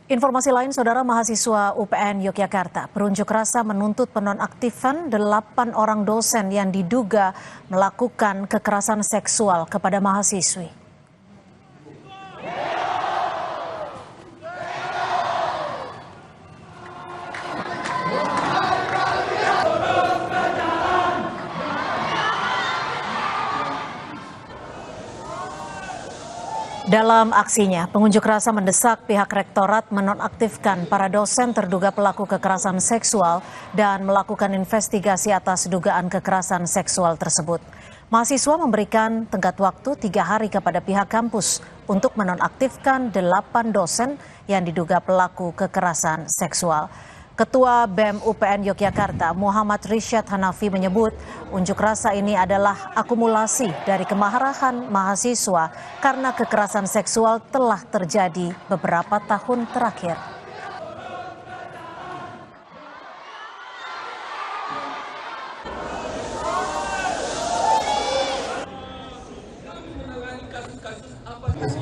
Informasi lain, Saudara, mahasiswa UPN Yogyakarta berunjuk rasa menuntut penonaktifan 8 orang dosen yang diduga melakukan kekerasan seksual kepada mahasiswi. Dalam aksinya, pengunjuk rasa mendesak pihak rektorat menonaktifkan para dosen terduga pelaku kekerasan seksual dan melakukan investigasi atas dugaan kekerasan seksual tersebut. Mahasiswa memberikan tenggat waktu 3 hari kepada pihak kampus untuk menonaktifkan 8 dosen yang diduga pelaku kekerasan seksual. Ketua BEM UPN Yogyakarta, Muhammad Risyad Hanafi, menyebut unjuk rasa ini adalah akumulasi dari kemarahan mahasiswa karena kekerasan seksual telah terjadi beberapa tahun terakhir.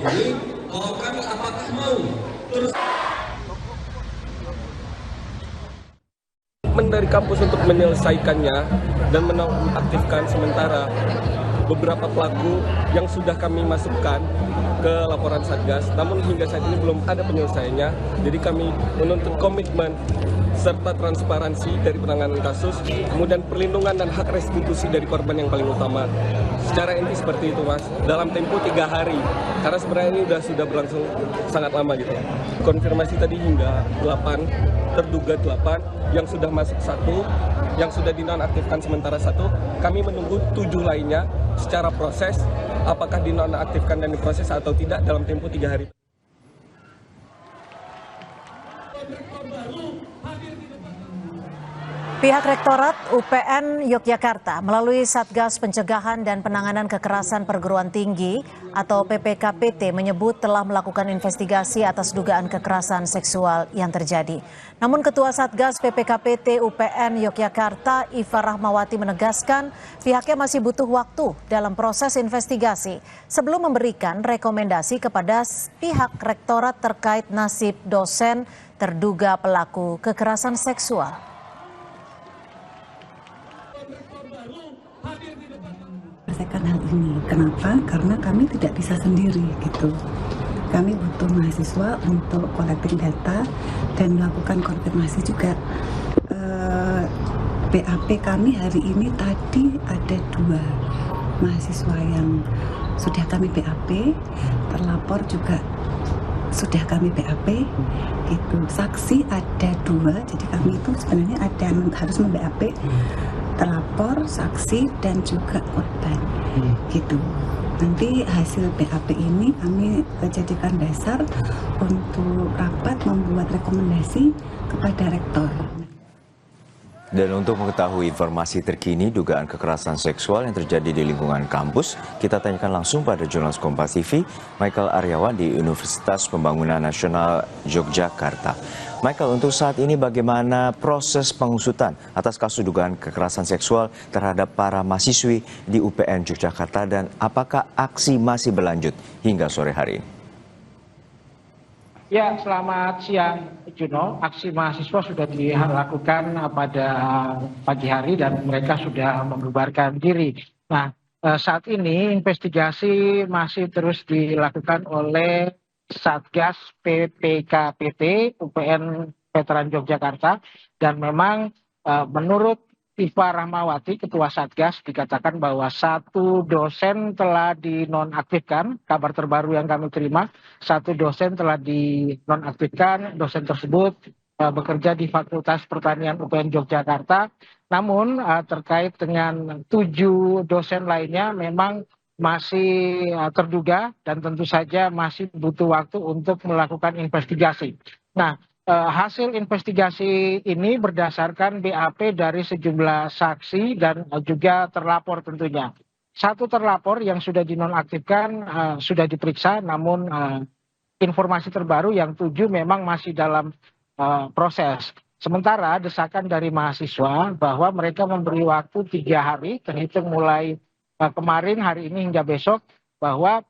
Kami apakah mau terus dari kampus untuk menyelesaikannya dan menonaktifkan sementara beberapa pelaku yang sudah kami masukkan ke laporan Satgas, namun hingga saat ini belum ada penyelesaiannya. Jadi kami menuntut komitmen serta transparansi dari penanganan kasus, kemudian perlindungan dan hak restitusi dari korban yang paling utama. Secara inti seperti itu, Mas, dalam tempo 3 hari, karena sebenarnya ini sudah berlangsung sangat lama gitu. Konfirmasi tadi hingga 8, terduga 8, yang sudah masuk 1, yang sudah dinonaktifkan sementara 1, kami menunggu 7 lainnya secara proses, apakah dinonaktifkan dan diproses atau tidak dalam tempo 3 hari. Pihak Rektorat UPN Yogyakarta melalui Satgas Pencegahan dan Penanganan Kekerasan Perguruan Tinggi atau PPKPT menyebut telah melakukan investigasi atas dugaan kekerasan seksual yang terjadi. Namun Ketua Satgas PPKPT UPN Yogyakarta, Iva Rahmawati, menegaskan pihaknya masih butuh waktu dalam proses investigasi sebelum memberikan rekomendasi kepada pihak Rektorat terkait nasib dosen terduga pelaku kekerasan seksual. Selesaikan hal ini. Kenapa? Karena kami tidak bisa sendiri gitu. Kami butuh mahasiswa untuk collecting data dan melakukan konfirmasi juga. BAP kami hari ini tadi ada 2 mahasiswa yang sudah kami BAP, terlapor juga sudah kami BAP gitu. Saksi ada 2, jadi kami itu sebenarnya ada yang harus mem-BAP terlapor, saksi, dan juga korban gitu. Nanti hasil BAP ini kami jadikan dasar untuk rapat membuat rekomendasi kepada rektor. Dan untuk mengetahui informasi terkini dugaan kekerasan seksual yang terjadi di lingkungan kampus, kita tanyakan langsung pada jurnalis Kompas TV, Michael Aryawan di Universitas Pembangunan Nasional Yogyakarta. Michael, untuk saat ini bagaimana proses pengusutan atas kasus dugaan kekerasan seksual terhadap para mahasiswi di UPN Yogyakarta dan apakah aksi masih berlanjut hingga sore hari ini? Ya, selamat siang, Juno. Aksi mahasiswa sudah dilakukan pada pagi hari dan mereka sudah membubarkan diri. Nah, saat ini investigasi masih terus dilakukan oleh Satgas PPKPT UPN Veteran Yogyakarta, dan memang menurut Iva Rahmawati, Ketua Satgas, dikatakan bahwa 1 dosen telah dinonaktifkan. Kabar terbaru yang kami terima, 1 dosen telah dinonaktifkan. Dosen tersebut bekerja di Fakultas Pertanian UPN Yogyakarta. Namun terkait dengan 7 dosen lainnya memang masih terduga dan tentu saja masih butuh waktu untuk melakukan investigasi. Nah, hasil investigasi ini berdasarkan BAP dari sejumlah saksi dan juga terlapor tentunya. 1 terlapor yang sudah dinonaktifkan sudah diperiksa, namun informasi terbaru yang 7 memang masih dalam proses. Sementara desakan dari mahasiswa bahwa mereka memberi waktu 3 hari terhitung mulai kemarin, hari ini hingga besok, bahwa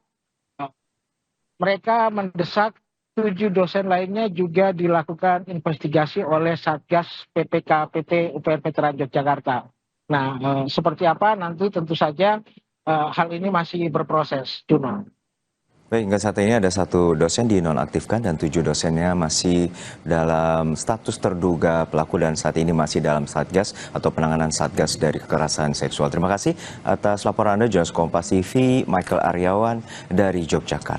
mereka mendesak 7 dosen lainnya juga dilakukan investigasi oleh Satgas PPKPT UPN Veteran Yogyakarta. Nah, seperti apa nanti tentu saja hal ini masih berproses, Juno. Baik, hingga saat ini ada 1 dosen dinonaktifkan dan 7 dosennya masih dalam status terduga pelaku dan saat ini masih dalam Satgas atau penanganan Satgas dari kekerasan seksual. Terima kasih atas laporan Anda, jurnalis Kompas TV Michael Aryawan dari Yogyakarta.